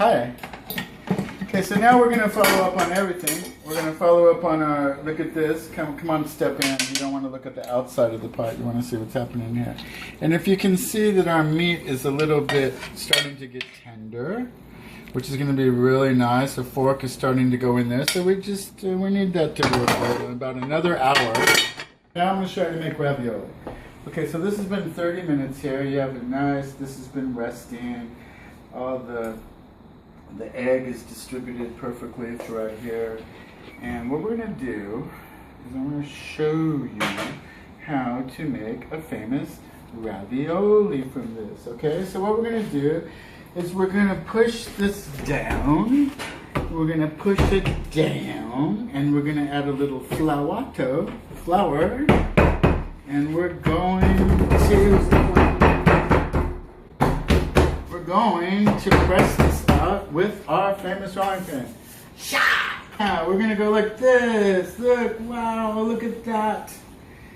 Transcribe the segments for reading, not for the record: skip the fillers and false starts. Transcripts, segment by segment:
Hi. Okay, so now we're going to follow up on everything. We're going to follow up on our, look at this. Come on, step in. You don't want to look at the outside of the pot. You want to see what's happening here. And if you can see that our meat is a little bit starting to get tender, which is going to be really nice. A fork is starting to go in there. So we need that to work for about another hour. Now I'm going to show you how to make ravioli. Okay, so this has been 30 minutes here. You have it nice. This has been resting. All the egg is distributed perfectly throughout here. And what we're going to do is I'm going to show you how to make a famous ravioli from this. Okay, so what we're going to do is we're going to push this down. We're going to push it down, and we're going to add a little flour, and we're going to press this out with our famous rolling pin. We're going to go like this. Look, wow, look at that.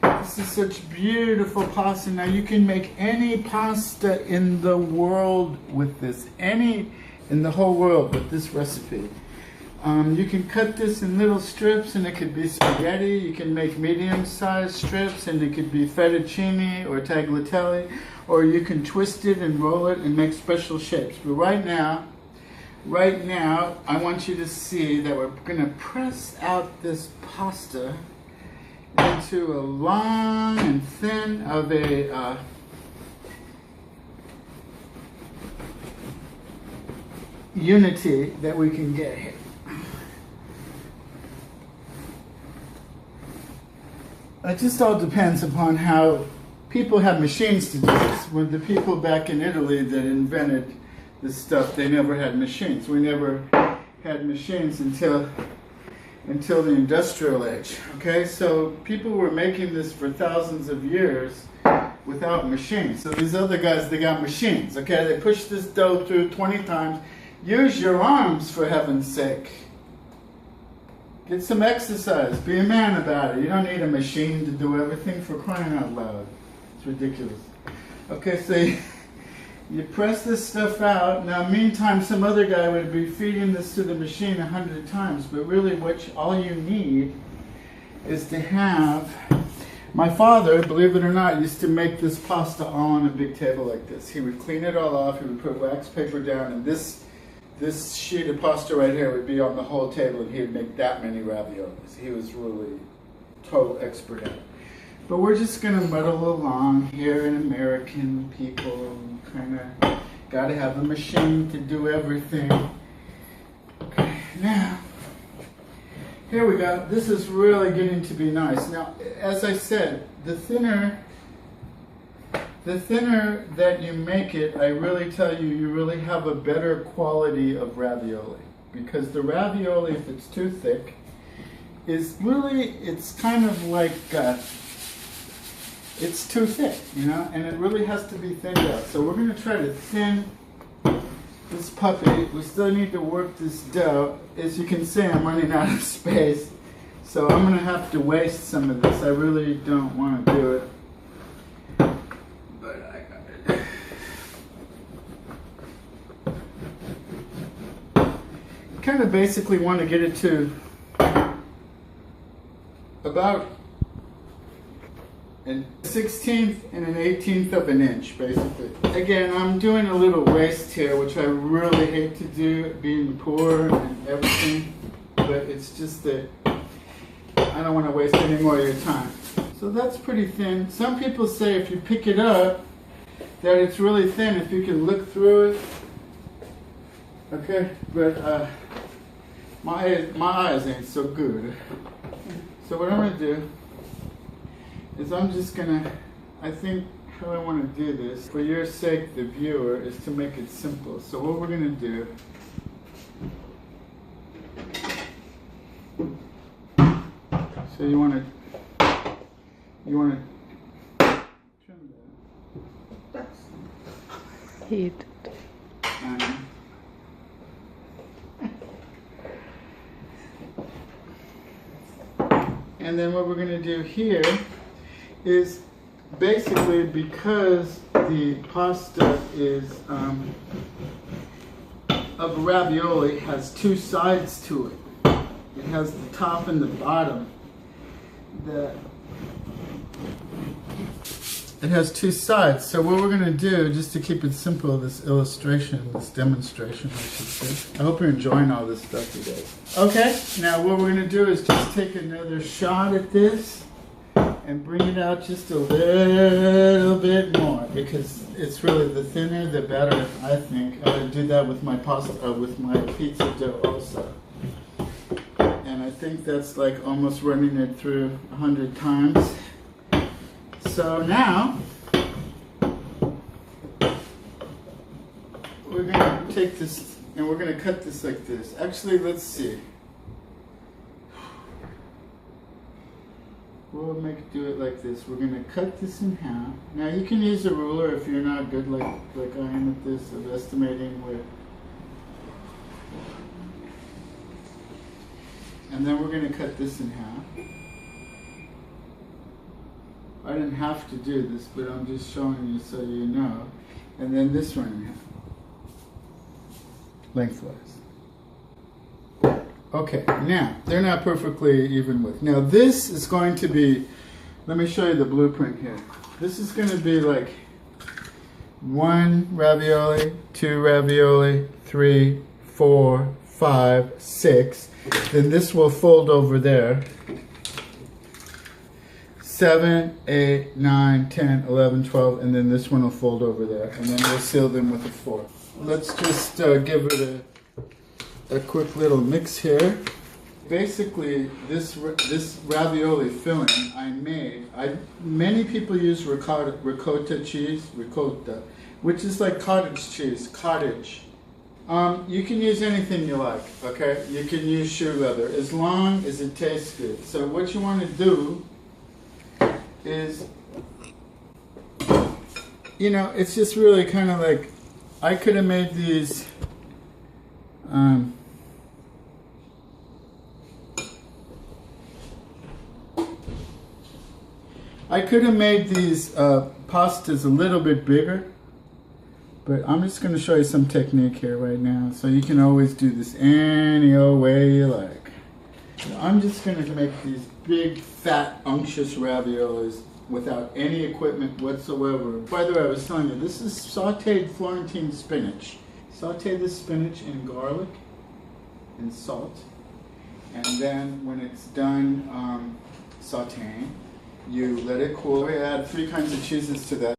This is such beautiful pasta. Now you can make any pasta in the world with this. Any in the whole world with this recipe. You can cut this in little strips and it could be spaghetti. You can make medium-sized strips and it could be fettuccine or tagliatelle. Or you can twist it and roll it and make special shapes. But right now, I want you to see that we're going to press out this pasta into a long and thin of a unity that we can get here. It just all depends upon how people have machines to do this. When the people back in Italy that invented this stuff, they never had machines. We never had machines until the industrial age. Okay, so people were making this for thousands of years without machines. So these other guys, they got machines. Okay, they push this dough through 20 times. Use your arms, for heaven's sake. Get some exercise. Be a man about it. You don't need a machine to do everything, for crying out loud. It's ridiculous. Okay, so you press this stuff out. Now, meantime, some other guy would be feeding this to the machine 100 times. But really, all you need is to have... My father, believe it or not, used to make this pasta all on a big table like this. He would clean it all off. He would put wax paper down, and this sheet of pasta right here would be on the whole table, and he would make that many raviolis. He was really total expert at it. But we're just going to muddle along here in American people. Kind of got to have a machine to do everything. Okay, now, here we go. This is really getting to be nice. Now, as I said, the thinner that you make it, I really tell you, you really have a better quality of ravioli. Because the ravioli, if it's too thick, it's kind of like, it's too thick, you know, and it really has to be thinned out. So we're going to try to thin this puppy. We still need to work this dough. As you can see, I'm running out of space. So I'm going to have to waste some of this. I really don't want to do it. But I got it. Kind of basically want to get it to about a 1/16 and an 1/18 of an inch, basically. Again, I'm doing a little waste here, which I really hate to do, being poor and everything. But it's just that I don't want to waste any more of your time. So that's pretty thin. Some people say if you pick it up, that it's really thin, if you can look through it. Okay, but my eyes ain't so good. So what I'm going to do is I'm just going to, I think how I want to do this, for your sake, the viewer, is to make it simple. So what we're going to do, so you want to trim that. Heat. And then what we're going to do here is basically, because the pasta is of a ravioli has two sides to it. It has the top and the bottom. It has two sides. So what we're going to do, just to keep it simple, this illustration, this demonstration, I should say. I hope you're enjoying all this stuff, you guys. Okay, now what we're going to do is just take another shot at this and bring it out just a little bit more, because it's really, the thinner the better, I think. I do that with my pasta, with my pizza dough also. And I think that's like almost running it through 100 times. So now, we're going to take this and we're going to cut this like this. Actually, let's see. We'll do it like this. We're going to cut this in half. Now you can use a ruler if you're not good like I am at this, of estimating where. And then we're going to cut this in half. I didn't have to do this, but I'm just showing you so you know. And then this one in half. Lengthwise. Okay, now, they're not perfectly even width. Now this is going to be, let me show you the blueprint here. This is going to be like 1 ravioli, 2 ravioli, 3, 4, 5, 6. Then this will fold over there. 7, 8, 9, 10, 11, 12, and then this one will fold over there. And then we'll seal them with a fork. Let's just give it a quick little mix here. Basically, this ravioli filling I made, many people use ricotta cheese, which is like cottage cheese, cottage. You can use anything you like, okay? You can use shoe leather, as long as it tastes good. So what you want to do is, you know, it's just really kind of like, I could have made these, pastas a little bit bigger, but I'm just going to show you some technique here right now, so you can always do this any old way you like. I'm just going to make these big, fat, unctuous raviolis without any equipment whatsoever. By the way, I was telling you, this is sauteed Florentine spinach. Saute the spinach in garlic and salt, and then when it's done sauteing, you let it cool. We add 3 kinds of cheeses to that.